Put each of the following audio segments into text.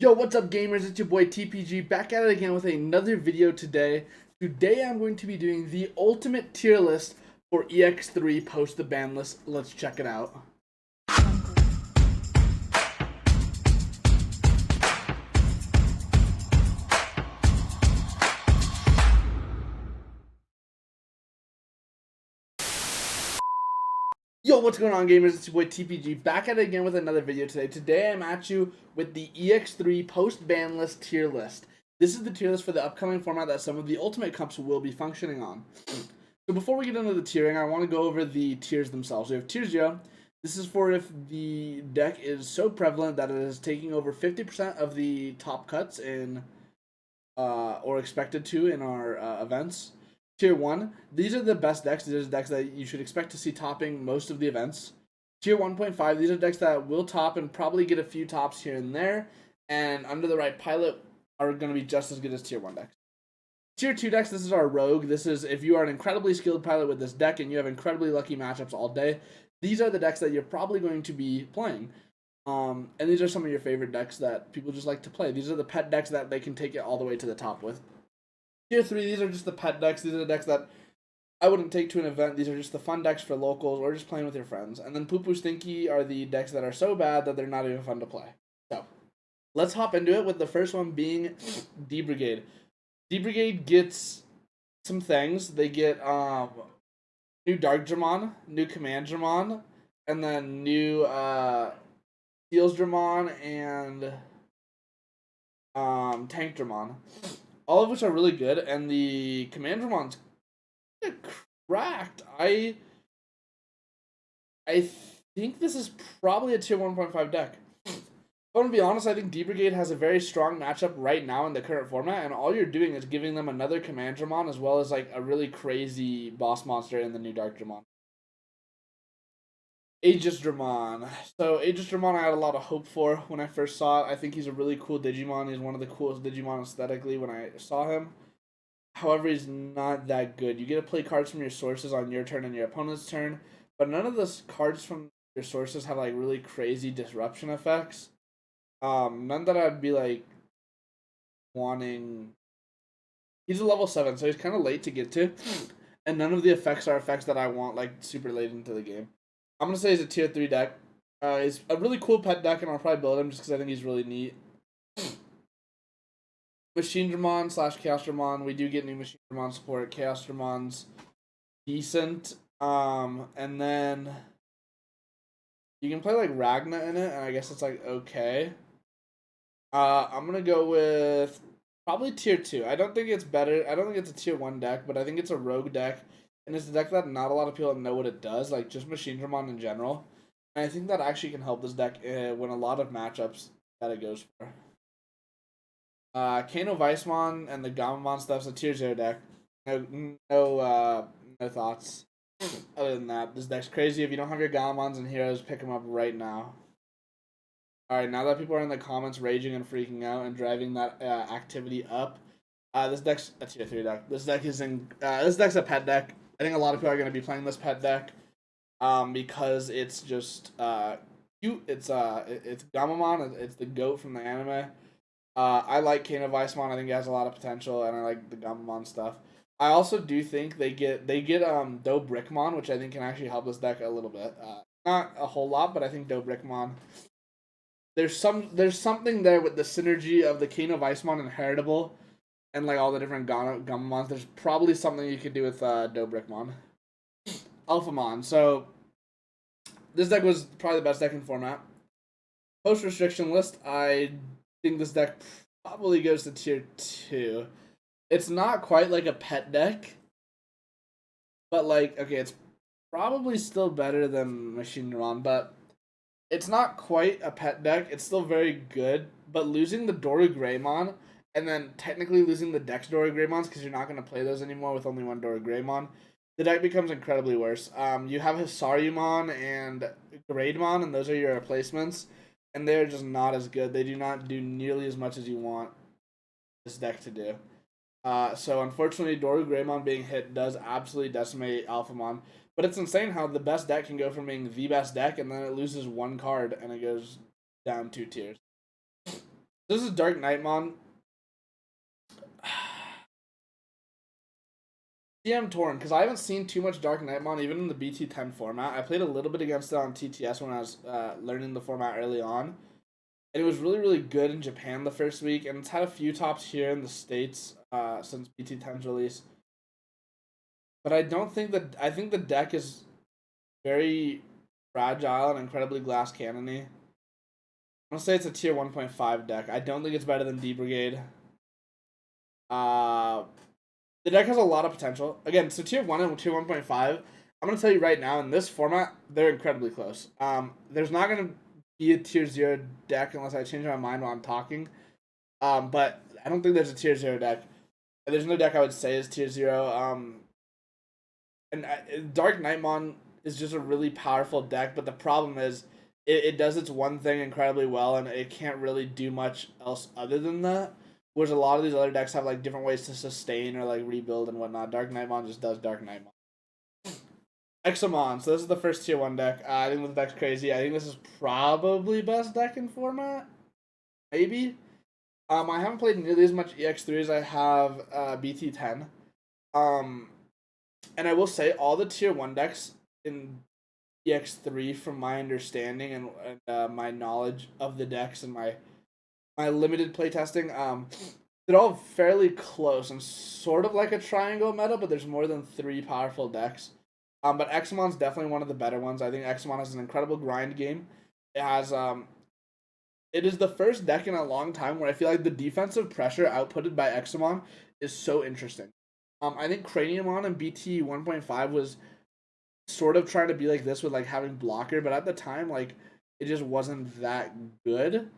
Yo, what's up gamers? It's your boy TPG back at it again with another video today. Today I'm going to be doing the ultimate tier list for EX3 post the ban list. Let's check it out. Yo, what's going on gamers? It's your boy TPG back at it again with another video today. Today I'm at you with the EX3 post ban list tier list. This is the tier list for the upcoming format that some of the ultimate cups will be functioning on. So before we get into the tiering, I want to go over the tiers themselves. We have tier 0. This is for if the deck is so prevalent that it is taking over 50% of the top cuts in or expected to in our events. Tier 1, these are the best decks. These are decks that you should expect to see topping most of the events. Tier 1.5, these are decks that will top and probably get a few tops here and there, and under the right pilot are going to be just as good as Tier 1 decks. Tier 2 decks, this is our Rogue. This is if you are an incredibly skilled pilot with this deck and you have incredibly lucky matchups all day, these are the decks that you're probably going to be playing. And these are some of your favorite decks that people just like to play. These are the pet decks that they can take it all the way to the top with. Tier 3, these are just the pet decks. These are the decks that I wouldn't take to an event. These are just the fun decks for locals or just playing with your friends. And then Poo Poo Stinky are the decks that are so bad that they're not even fun to play. So, let's hop into it with the first one being D-Brigade. D-Brigade gets some things. They get new Darkdramon, new Commandramon, and then new Steelsdramon and Tankdramon. All of which are really good, and the Commandramon's cracked. I think this is probably a tier 1.5 deck. If I'm gonna be honest, I think D-Brigade has a very strong matchup right now in the current format, and all you're doing is giving them another Commandramon as well as like a really crazy boss monster in the new Darkdramon. Aegisdramon. So Aegisdramon I had a lot of hope for when I first saw it. I think he's a really cool Digimon. He's one of the coolest Digimon aesthetically when I saw him. However, he's not that good. You get to play cards from your sources on your turn and your opponent's turn, but none of those cards from your sources have like really crazy disruption effects. None that I'd be like wanting. He's a level 7, so he's kind of late to get to, and none of the effects are effects that I want like super late into the game. I'm going to say he's a tier 3 deck. He's a really cool pet deck, and I'll probably build him just because I think he's really neat. Machinedramon / Chaosdramon. We do get new Machinedramon support. Chaosdramon's decent. And then you can play like Ragna in it, and I guess it's like okay. I'm going to go with probably tier 2. I don't think it's better. I don't think it's a tier 1 deck, but I think it's a rogue deck. And it's a deck that not a lot of people know what it does, like just Machinedramon in general. And I think that actually can help this deck win a lot of matchups that it goes for. Kano Weissmon and the Gammamon stuff's a tier 0 deck. No thoughts. Other than that, this deck's crazy. If you don't have your Gammamons and Heroes, pick them up right now. Alright, now that people are in the comments raging and freaking out and driving that activity up, this deck's a tier 3 deck. This deck is this deck's a pet deck. I think a lot of people are going to be playing this pet deck because it's just cute. It's Gammamon. It's the goat from the anime. I like Kano Weissmon. I think he has a lot of potential, and I like the Gammamon stuff. I also do think they get D-Brigade, which I think can actually help this deck a little bit. Not a whole lot, but I think D-Brigade. There's something there with the synergy of the Kano Weissmon and Heritable and like all the different Gammamons. There's probably something you could do with D-Brigade. Alphamon. So this deck was probably the best deck in format. Post restriction list, I think this deck probably goes to tier 2. It's not quite like a pet deck, but like okay, it's probably still better than Machinedramon, but it's not quite a pet deck. It's still very good, but losing the DarkKnightmon and then technically losing the Dex DarkKnightmons because you're not going to play those anymore with only one DarkKnightmon, the deck becomes incredibly worse. You have Hisarumon and Grademon, and those are your replacements, and they're just not as good. They do not do nearly as much as you want this deck to do. So unfortunately, DarkKnightmon being hit does absolutely decimate Alphamon. But it's insane how the best deck can go from being the best deck, and then it loses one card, and it goes down 2 tiers. This is DarkKnightmon. I'm torn because I haven't seen too much DarkKnightmon even in the BT10 format. I played a little bit against it on TTS when I was learning the format early on, and it was really really good in Japan the first week, and it's had a few tops here in the States since BT10's release. But I don't think that I think the deck is very fragile and incredibly glass cannony. I'm gonna say it's a tier 1.5 deck. I don't think it's better than D-Brigade. The deck has a lot of potential. Again, so tier 1 and tier 1.5, I'm going to tell you right now, in this format, they're incredibly close. There's not going to be a tier 0 deck unless I change my mind while I'm talking. But I don't think there's a tier 0 deck. There's no deck I would say is tier 0. And DarkKnightmon is just a really powerful deck, but the problem is it does its one thing incredibly well, and it can't really do much else other than that. Whereas a lot of these other decks have like different ways to sustain or like rebuild and whatnot. DarkKnightmon just does DarkKnightmon. Examon. So this is the first tier 1 deck. I think this deck's crazy. I think this is probably best deck in format. Maybe. I haven't played nearly as much EX3 as I have BT10. And I will say all the tier 1 decks in EX3, from my understanding and my knowledge of the decks and my limited playtesting, they're all fairly close and sort of like a triangle meta, but there's more than 3 powerful decks. But Examon's definitely one of the better ones. I think Examon has an incredible grind game. It has it is the first deck in a long time where I feel like the defensive pressure outputted by Examon is so interesting. I think Craniumon and BT 1.5 was sort of trying to be like this with like having blocker, but at the time like it just wasn't that good.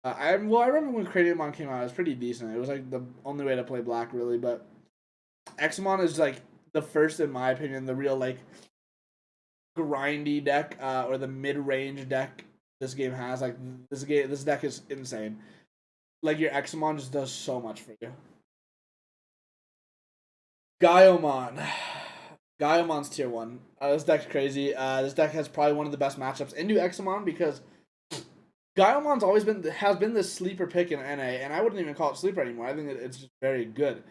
I remember when Craniumon came out, it was pretty decent. It was like the only way to play black really, but Examon is like the first, in my opinion, the real like grindy deck or the mid-range deck this game has. Like this deck is insane. Like your Examon just does so much for you. Gaiomon. Gaiomon's tier 1. This deck's crazy. This deck has probably one of the best matchups into Examon because Gaiomon's always been this sleeper pick in NA, and I wouldn't even call it sleeper anymore. I think it's just very good.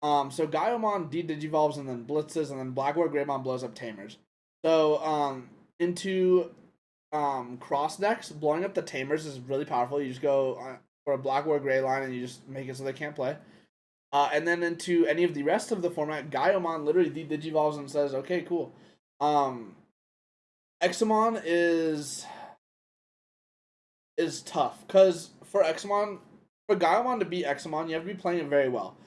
So Gaiomon de-digivolves and then blitzes, and then Black War Greymon blows up Tamers. So into cross decks, blowing up the Tamers is really powerful. You just go for a Black War Grey line and you just make it so they can't play. And then into any of the rest of the format, Gaiomon literally de-digivolves and says, okay, cool. Examon is tough, because for Gaiomon to beat Examon, you have to be playing it very well.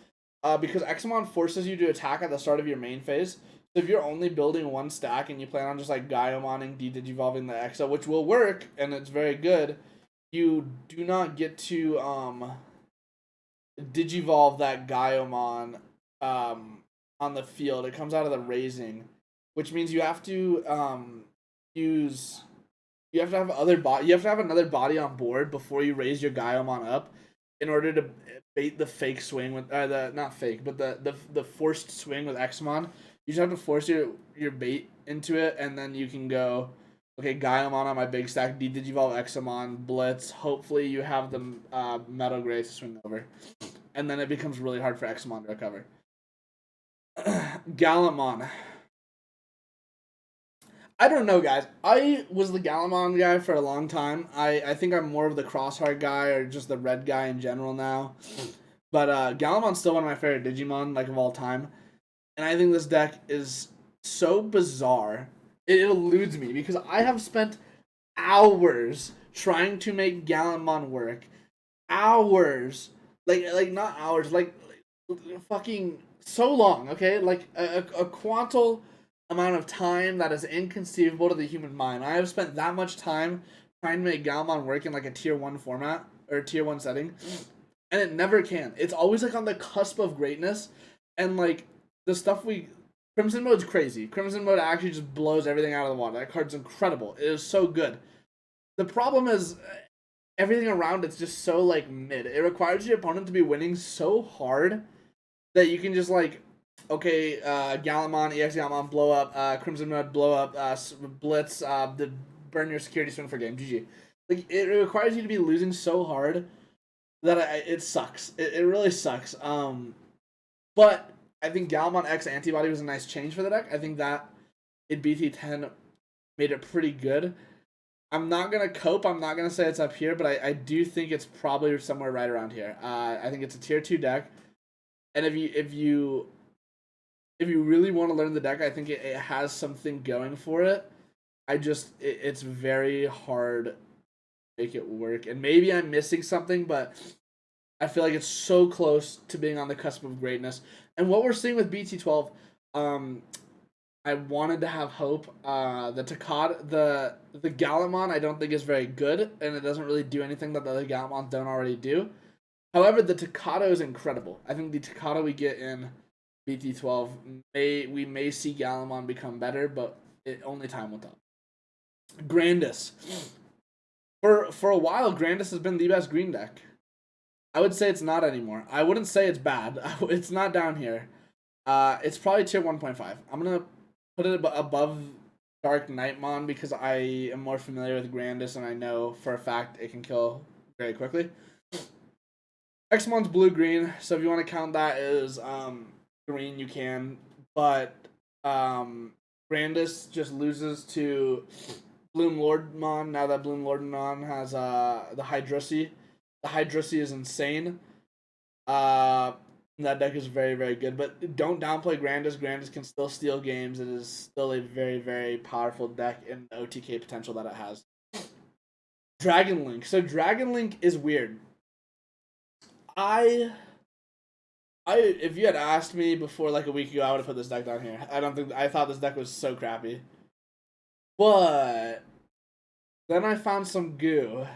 Because Examon forces you to attack at the start of your main phase. So if you're only building one stack and you plan on just like Gaiomoning, de-digivolving the Exa, which will work, and it's very good, you do not get to digivolve that Gaiomon on the field. It comes out of the raising, which means you have to you have to have another body on board before you raise your Gaiomon up in order to bait the fake swing with the forced swing with Examon. You just have to force your bait into it, and then you can go, okay, Gaiomon on my big stack, de-digivolve Examon, blitz. Hopefully you have the Metal Gray to swing over. And then it becomes really hard for Examon to recover. Gallantmon. I don't know, guys. I was the Gallantmon guy for a long time. I think I'm more of the Crossheart guy or just the red guy in general now. But Gallantmon's still one of my favorite Digimon, like, of all time. And I think this deck is so bizarre. It eludes me because I have spent hours trying to make Gallantmon work. Hours. Like not hours, like fucking so long, okay? Like a quantal amount of time that is inconceivable to the human mind. I have spent that much time trying to make Gallantmon work in like a tier 1 format or tier 1 setting, and it never can. It's always like on the cusp of greatness, and like the stuff Crimson Mode's crazy. Crimson Mode actually just blows everything out of the water. That card's incredible. It is so good. The problem is everything around it's just so like mid. It requires your opponent to be winning so hard that you can just like, okay, Gallantmon, EX blow up, Crimson Mud blow up, blitz, burn your security swing for game, GG. Like it requires you to be losing so hard that it sucks. It really sucks. But I think Gallantmon X Antibody was a nice change for the deck. I think that in BT10 made it pretty good. I'm not gonna cope. I'm not gonna say it's up here, but I do think it's probably somewhere right around here. I think it's a tier 2 deck, and if you really want to learn the deck, I think it has something going for it. It's very hard to make it work, and maybe I'm missing something, but I feel like it's so close to being on the cusp of greatness. And what we're seeing with BT12, I wanted to have hope. The Gallantmon I don't think is very good, and it doesn't really do anything that the other Gallantmons don't already do. However, the Takado is incredible. I think the Takado we get in BT12 we may see Gallantmon become better, but only time will tell. Grandis. For a while, Grandis has been the best green deck. I would say it's not anymore. I wouldn't say it's bad. It's not down here. It's probably tier 1.5. I'm gonna put it above DarkKnightmon because I am more familiar with Grandis and I know for a fact it can kill very quickly. Xmon's blue-green, so if you want to count that as green, you can. But Grandis just loses to BloomLordmon now that BloomLordmon has the Hydrussy. The Hydrussy is insane. That deck is very, very good. But don't downplay Grandis. Grandis can still steal games. It is still a very, very powerful deck in the OTK potential that it has. Dragon Link. So Dragon Link is weird. If you had asked me before like a week ago, I would have put this deck down here. I thought this deck was so crappy. But then I found some goo.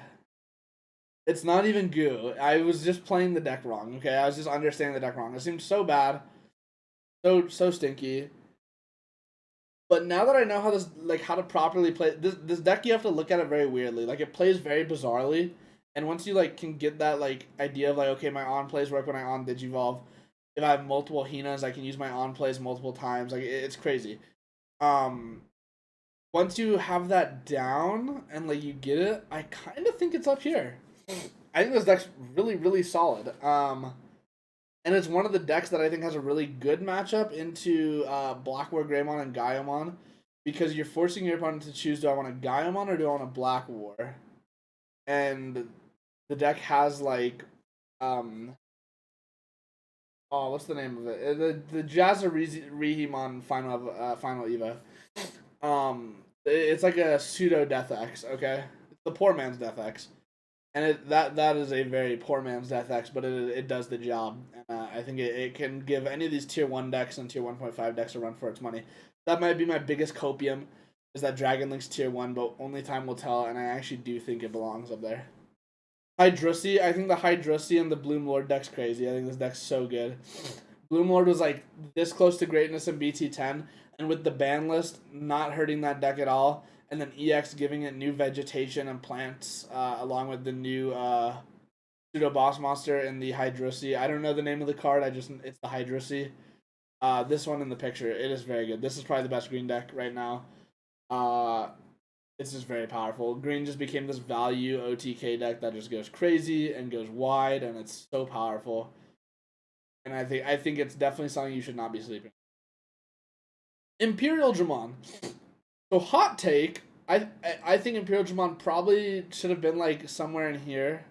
It's not even goo. I was just playing the deck wrong, okay? I was just understanding the deck wrong. It seemed so bad. So stinky. But now that I know how to properly play this deck, you have to look at it very weirdly. Like it plays very bizarrely. And once you can get that idea of okay, my on plays work when I on Digivolve. If I have multiple Hinas, I can use my on plays multiple times. It's crazy. Once you have that down and you get it, I kind of think it's up here. I think this deck's really, really solid. And it's one of the decks that I think has a really good matchup into Black War Greymon and Gaiomon, because you're forcing your opponent to choose: do I want a Gaiomon or do I want a Black War? And the deck has what's the name of it? The Jazzarihimon final Eva. It's like a pseudo Death X. Okay, it's the poor man's Death X. And that is a very poor man's Death X, but it does the job. And I think it can give any of these tier 1 decks and tier 1.5 decks a run for its money. That might be my biggest copium, is that Dragon Link's tier 1, but only time will tell, and I actually do think it belongs up there. Hydrussy, I think the Hydrussy and the BloomLord deck's crazy. I think this deck's so good. BloomLord was this close to greatness in BT10, and with the ban list not hurting that deck at all, and then EX giving it new vegetation and plants, along with the new pseudo boss monster in the Hydrussy. I don't know the name of the card. It's the Hydrussy. This one in the picture, it is very good. This is probably the best green deck right now. It's just very powerful. Green just became this value OTK deck that just goes crazy and goes wide, and it's so powerful. And I think it's definitely something you should not be sleeping. Imperialdramon. So hot take, I think Imperialdramon probably should have been somewhere in here.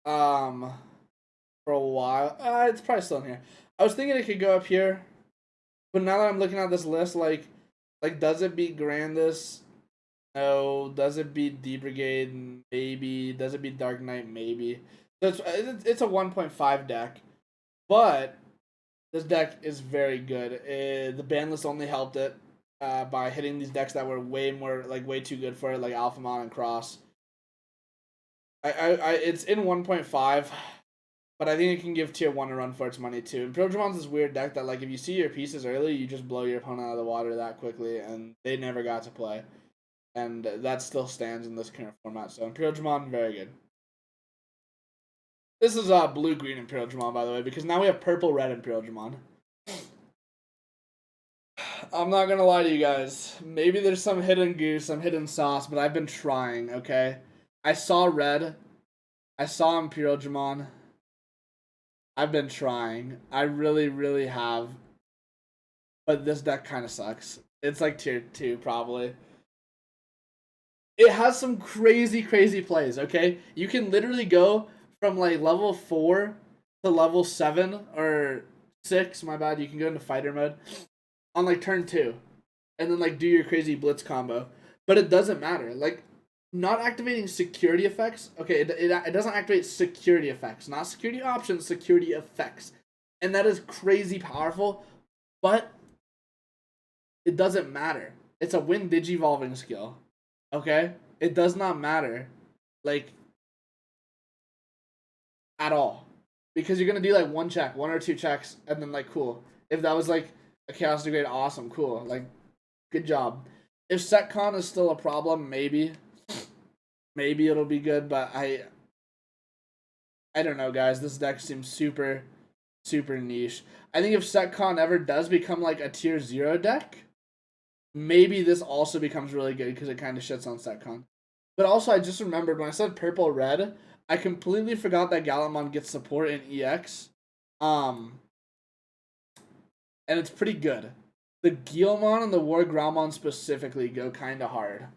For a while. It's probably still in here. I was thinking it could go up here, but now that I'm looking at this list, does it beat Grandis? No. Does it beat D-Brigade? Maybe. Does it beat Dark Knight? Maybe. So it's a 1.5 deck, but this deck is very good. The ban list only helped it by hitting these decks that were way too good for it, like Alphamon and Cross. It's in 1.5, but I think it can give tier 1 a run for its money too. Imperialdramon's this weird deck that if you see your pieces early, you just blow your opponent out of the water that quickly, and they never got to play. And that still stands in this current format. So Imperialdramon, very good. This is blue-green Imperialdramon, by the way, because now we have purple-red Imperialdramon. I'm not gonna lie to you guys. Maybe there's some hidden goose, some hidden sauce, but I've been trying, okay? I saw red, I saw Imperialdramon. I've been trying. I really, really have. But this deck kind of sucks. It's like tier 2, probably. It has some crazy, crazy plays, okay? You can literally go from like level 4 to level 7 or 6, my bad. You can go into fighter mode on like turn 2 and then like do your crazy blitz combo. But it doesn't matter. Like, not activating security effects. Okay, it doesn't activate security effects. Not security options, security effects. And that is crazy powerful, but it doesn't matter. It's a win digivolving skill. Okay? It does not matter. Like, at all. Because you're gonna do like one check, 1 or 2 checks, and then like cool. If that was like a Chaos Degrade, awesome, cool. Like, good job. If SetCon is still a problem, maybe it'll be good, but I don't know, guys. This deck seems super, super niche. I think if SetCon ever does become like a tier 0 deck, maybe this also becomes really good because it kind of shits on SetCon. But also, I just remembered when I said purple red, I completely forgot that Gallantmon gets support in EX. And it's pretty good. The Gaiomon and the RagnaLoardmon specifically go kind of hard.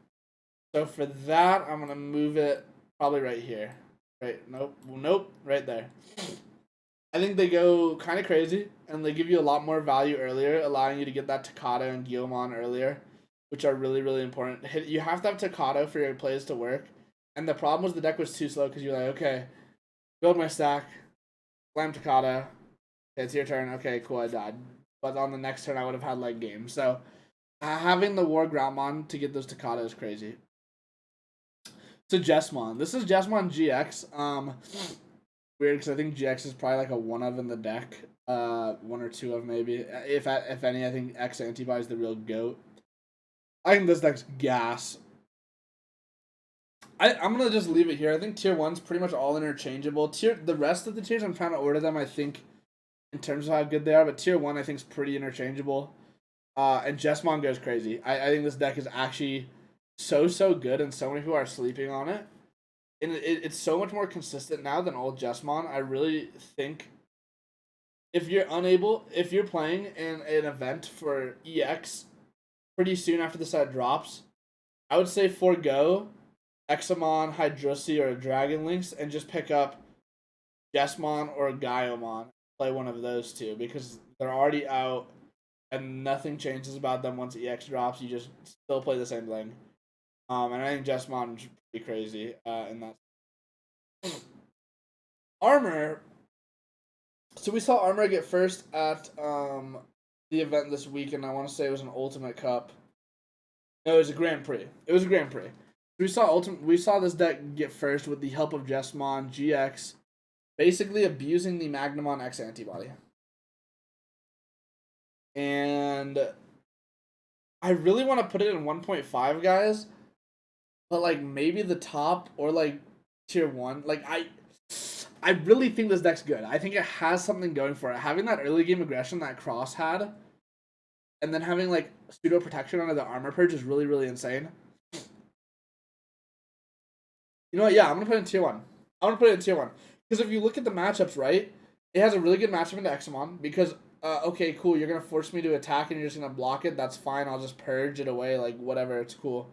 So for that, I'm going to move it probably right here. Right, nope, right there. I think they go kind of crazy, and they give you a lot more value earlier, allowing you to get that Takata and Gaiomon earlier, which are really, really important. You have to have Takata for your plays to work, and the problem was the deck was too slow because you're like, okay, build my stack, slam Takata, okay, it's your turn, okay, cool, I died. But on the next turn, I would have had like game. So having the RagnaLoardmon to get those Takata is crazy. So Jesmon. This is Jesmon GX. Weird because I think GX is probably like a 1 of in the deck. 1 or 2 of maybe. If any, I think X Antibody is the real GOAT. I think this deck's gas. I'm gonna just leave it here. I think tier 1's pretty much all interchangeable. The rest of the tiers, I'm trying to order them, I think, in terms of how good they are, but tier 1 I think is pretty interchangeable. And Jesmon goes crazy. I think this deck is actually so good, and so many people are sleeping on it. And it's so much more consistent now than old Jesmon. I really think if you're playing in an event for EX pretty soon after the set drops, I would say forego Examon, Hydrosi, or Dragon Links and just pick up Jesmon or Gaiomon. Play one of those two because they're already out and nothing changes about them once EX drops. You just still play the same thing. And I think Jesmon is pretty crazy in that. Armor. So we saw Armor get first at the event this week, and I want to say it was an Ultimate Cup. No, it was a Grand Prix. We saw this deck get first with the help of Jesmon GX, basically abusing the Magnamon X antibody. And I really want to put it in 1.5, guys, but like maybe the top or like tier 1. Like I really think this deck's good. I think it has something going for it. Having that early game aggression that Cross had, and then having like pseudo protection under the armor purge is really, really insane. You know what? Yeah, I'm gonna put it in tier 1. Because if you look at the matchups, right, it has a really good matchup into Examon because okay, cool, you're gonna force me to attack and you're just gonna block it. That's fine. I'll just purge it away, like whatever. It's cool.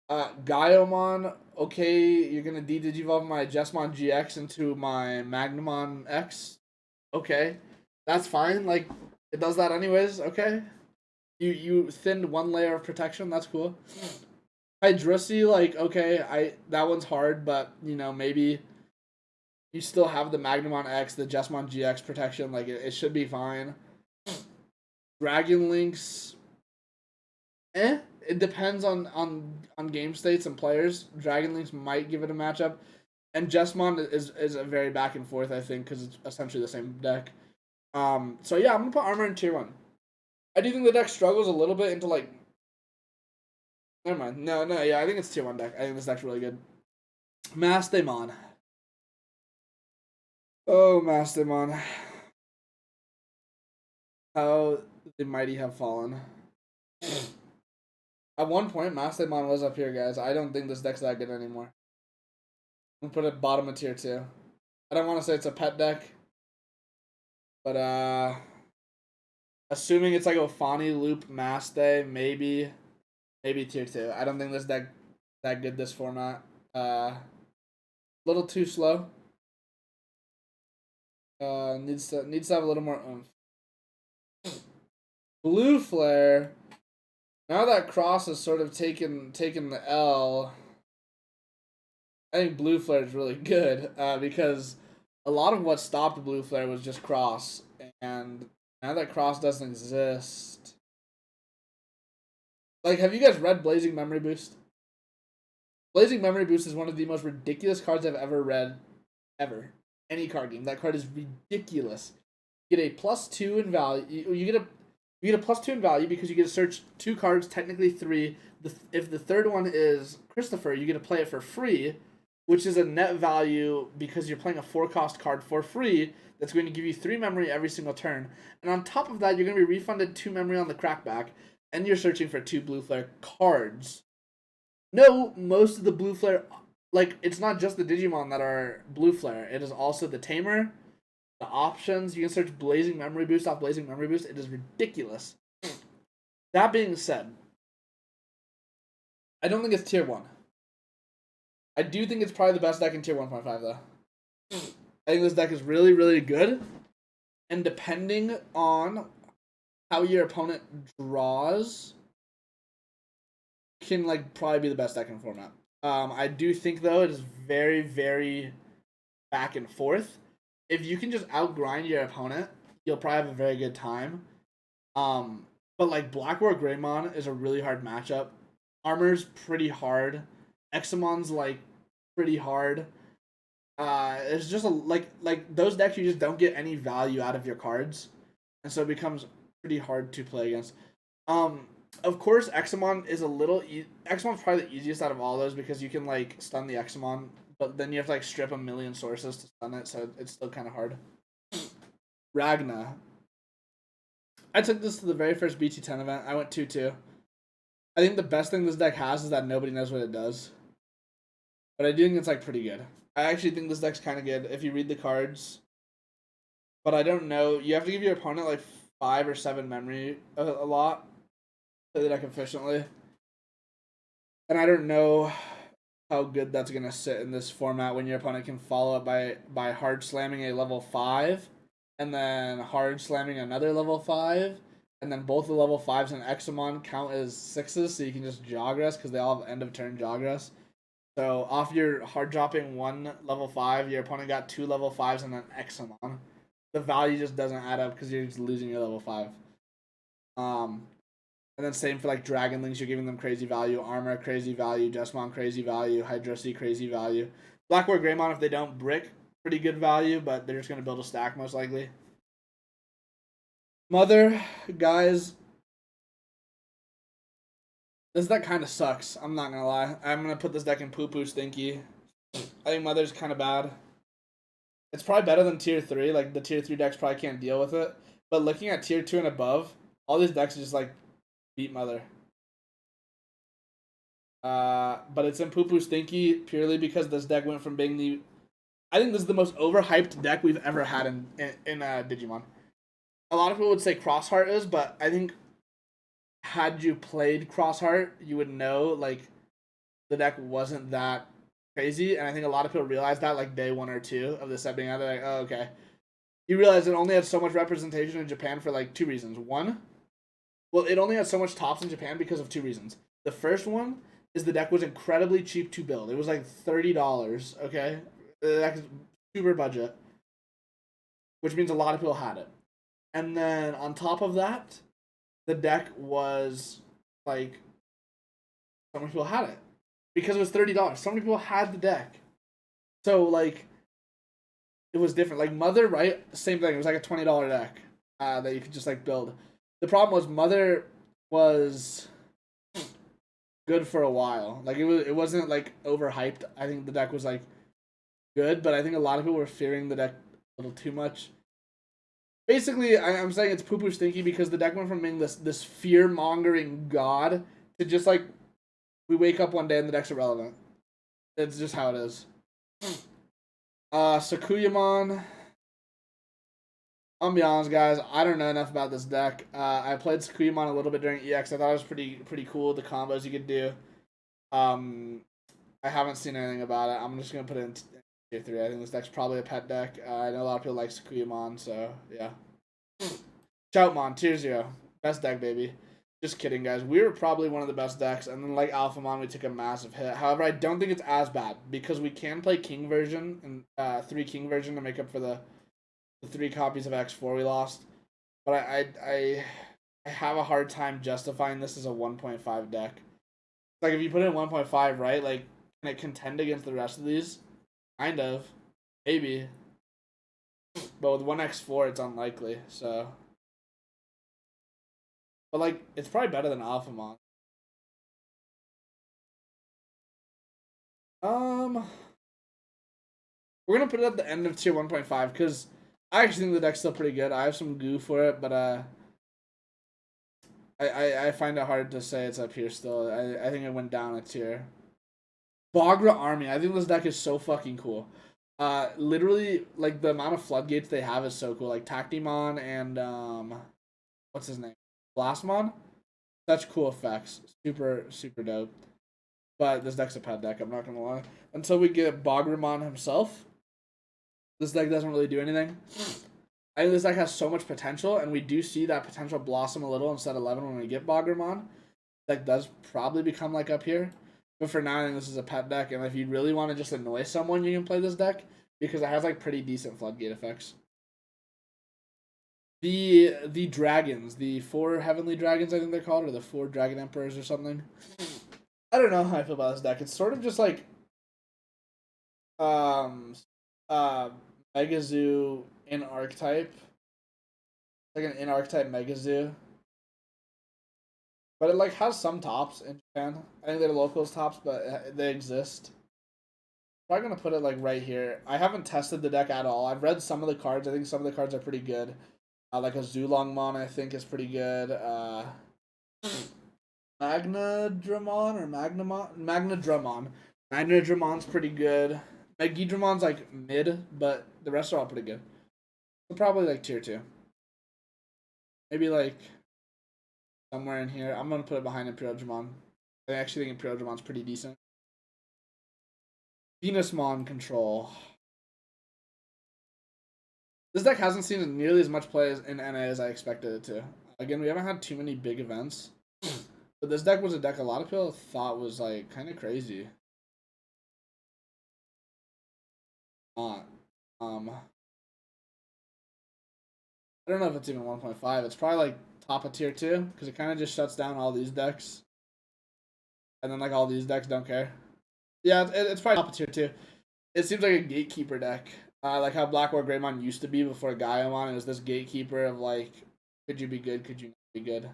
Gaiomon, okay, you're gonna digivolve my Jesmon GX into my Magnamon X. Okay, that's fine. Like, it does that anyways. Okay, you thinned 1 layer of protection. That's cool. Hydrosi, like, okay, that one's hard, but you know maybe you still have the Magnamon X, the Jesmon GX protection. Like, it should be fine. Dragon Links, it depends on game states and players. Dragon Links might give it a matchup, and Jesmon is a very back and forth, I think, because it's essentially the same deck. So yeah, I'm gonna put Armor in tier 1. I do think the deck struggles a little bit into like. Never mind. No, yeah, I think it's tier 1 deck. I think this deck's really good. Mastemon. Oh, Mastemon. How the mighty have fallen. At one point, Mastemon was up here, guys. I don't think this deck's that good anymore. We'll put it bottom of tier 2. I don't want to say it's a pet deck, but assuming it's like a Fani Loop Mass Day, maybe tier 2. I don't think this deck that good this format. Little too slow. Needs to have a little more oomph. Blue Flare. Now that Cross has sort of taken the L, I think Blue Flare is really good because a lot of what stopped Blue Flare was just Cross, and now that Cross doesn't exist, like, have you guys read Blazing Memory Boost? Blazing Memory Boost is one of the most ridiculous cards I've ever read, ever. Any card game. That card is ridiculous. You get a +2 in value. You get a +2 in value because you get to search 2 cards, technically 3. If the third one is Christopher, you get to play it for free, which is a net value because you're playing a 4-cost card for free that's going to give you 3 memory every single turn. And on top of that, you're going to be refunded 2 memory on the crackback, and you're searching for 2 Blue Flare cards. No, most of the Blue Flare, like, it's not just the Digimon that are Blue Flare. It is also the Tamer, the options. You can search Blazing Memory Boost off Blazing Memory Boost. It is ridiculous. That being said, I don't think it's tier 1. I do think it's probably the best deck in tier 1.5, though. I think this deck is really, really good. And depending on how your opponent draws, can, like, probably be the best deck in format. I do think, though, it is very, very back and forth. If you can just outgrind your opponent, you'll probably have a very good time. But, like, Black War Greymon is a really hard matchup. Armor's pretty hard. Examon's, like, pretty hard. It's just like those decks, you just don't get any value out of your cards, and so it becomes pretty hard to play against. Of course, Examon is Examon's probably the easiest out of all those because you can, like, stun the Examon, but then you have to, like, strip a million sources to stun it, so it's still kind of hard. Ragna. I took this to the very first BT10 event. I went 2-2. I think the best thing this deck has is that nobody knows what it does. But I do think it's, like, pretty good. I actually think this deck's kind of good if you read the cards. But I don't know. You have to give your opponent, like, 5 or 7 memory a lot. Play the deck efficiently. And I don't know how good that's going to sit in this format when your opponent can follow up by hard slamming a level 5, and then hard slamming another level 5, and then both the level 5s and Examon count as 6s, so you can just Jogress because they all have end of turn Jogress. So off your hard dropping 1 level 5, your opponent got 2 level 5s and then Examon. The value just doesn't add up because you're just losing your level 5. And then same for, like, Dragonlings, you're giving them crazy value. Armor, crazy value. Jesmon, crazy value. Hydrosi, crazy value. Black War Greymon, if they don't brick, pretty good value, but they're just going to build a stack most likely. Mother, guys, this deck kind of sucks. I'm not going to lie. I'm going to put this deck in poo-poo stinky. I think Mother's kind of bad. It's probably better than tier 3. Like, the tier 3 decks probably can't deal with it. But looking at tier 2 and above, all these decks are just, like, beat Mother. But it's in poo-poo stinky purely because this deck went from being I think this is the most overhyped deck we've ever had in Digimon. A lot of people would say Crossheart is, but I think had you played Crossheart, you would know, like, the deck wasn't that crazy, and I think a lot of people realized that, like, day 1 or 2 of the set being out. They're like, oh, okay. You realize it only had so much representation in Japan for, like, 2 reasons. One, well, it only had so much tops in Japan because of 2 reasons. The first one is the deck was incredibly cheap to build. It was like $30, okay? The deck is super budget, which means a lot of people had it. And then on top of that, the deck was, like, so many people had it. Because it was $30. So many people had the deck. So, like, it was different. Like, Mother, right? Same thing. It was like a $20 deck that you could just, like, build. The problem was Mother was good for a while. Like, it wasn't, like, overhyped. I think the deck was, like, good, but I think a lot of people were fearing the deck a little too much. Basically, I'm saying it's poo-poo stinky because the deck went from being this fear-mongering god to just, like, we wake up one day and the deck's irrelevant. It's just how it is. Sakuyamon. I'll be honest, guys. I don't know enough about this deck. I played Sakuyamon a little bit during EX. I thought it was pretty cool. The combos you could do. I haven't seen anything about it. I'm just gonna put it in tier 3. I think this deck's probably a pet deck. I know a lot of people like Sakuyamon, so yeah. Shoutmon, tier 0. Best deck, baby. Just kidding, guys. We were probably one of the best decks, and then like Alphamon, we took a massive hit. However, I don't think it's as bad because we can play King version and 3 King version to make up for the 3 copies of X4 we lost. But I have a hard time justifying this as a 1.5 deck. Like if you put it in 1.5, right? Like can it contend against the rest of these? Kind of, maybe. But with 1x4, it's unlikely. So. But, like, it's probably better than Alphamon. We're going to put it at the end of tier 1.5, because I actually think the deck's still pretty good. I have some goo for it, but, I find it hard to say it's up here still. I think it went down a tier. Bagra Army. I think this deck is so fucking cool. Literally, like, the amount of floodgates they have is so cool. Like, Tactimon and, what's his name? Blastmon? Such cool effects. Super dope. But this deck's a pet deck, I'm not gonna lie. Until we get Bagramon himself, this deck doesn't really do anything. I think this deck has so much potential, and we do see that potential blossom a little in set 11 when we get Bagramon. Deck does probably become like up here. But for now, I think this is a pet deck, and if you really want to just annoy someone, you can play this deck, because it has like pretty decent floodgate effects. The dragons, the 4 heavenly dragons, I think they're called, or the 4 dragon emperors or something. I don't know how I feel about this deck. It's sort of just like Megazoo in archetype. Like an in archetype Megazoo. But it like has some tops in Japan. I think they're locals tops, but they exist. I'm probably gonna put it like right here. I haven't tested the deck at all. I've read some of the cards. I think some of the cards are pretty good. Like a Zulongmon, I think is pretty good. Magnadramon or Magnadramon. Magnadramon's pretty good. Megidramon's like mid, but the rest are all pretty good. So probably like tier 2. Maybe like somewhere in here. I'm gonna put it behind Imperialdramon. I actually think Imperialdramon's pretty decent. Venusmon Control. This deck hasn't seen nearly as much play in NA as I expected it to. Again, we haven't had too many big events. But this deck was a deck a lot of people thought was like kind of crazy. I don't know if it's even 1.5. It's probably like top of tier 2 because it kind of just shuts down all these decks. And then like all these decks don't care. Yeah, it's probably top of tier 2. It seems like a gatekeeper deck. Like how Blackboard Greymon used to be before Gaiomon. It was this gatekeeper of like, could you be good? Could you not be good?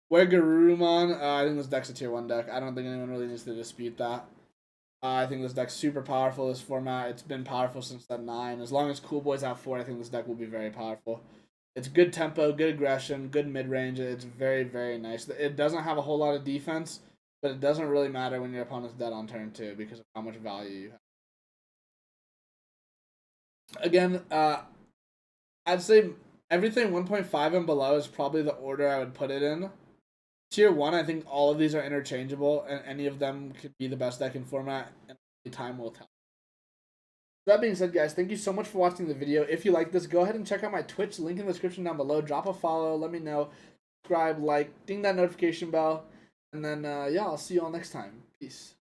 Where Garurumon, I think this deck's a tier 1 deck. I don't think anyone really needs to dispute that. I think this deck's super powerful, this format. It's been powerful since set 9. As long as Cool Boy's out 4, I think this deck will be very powerful. It's good tempo, good aggression, good mid-range. It's very nice. It doesn't have a whole lot of defense, but it doesn't really matter when your opponent's dead on turn 2 because of how much value you have. Again, I'd say everything 1.5 and below is probably the order I would put it in. Tier 1, I think all of these are interchangeable, and any of them could be the best deck in format, and time will tell. That being said, guys, thank you so much for watching the video. If you like this, go ahead and check out my Twitch, link in the description down below. Drop a follow, let me know, subscribe, like, ding that notification bell, and then, yeah, I'll see you all next time. Peace.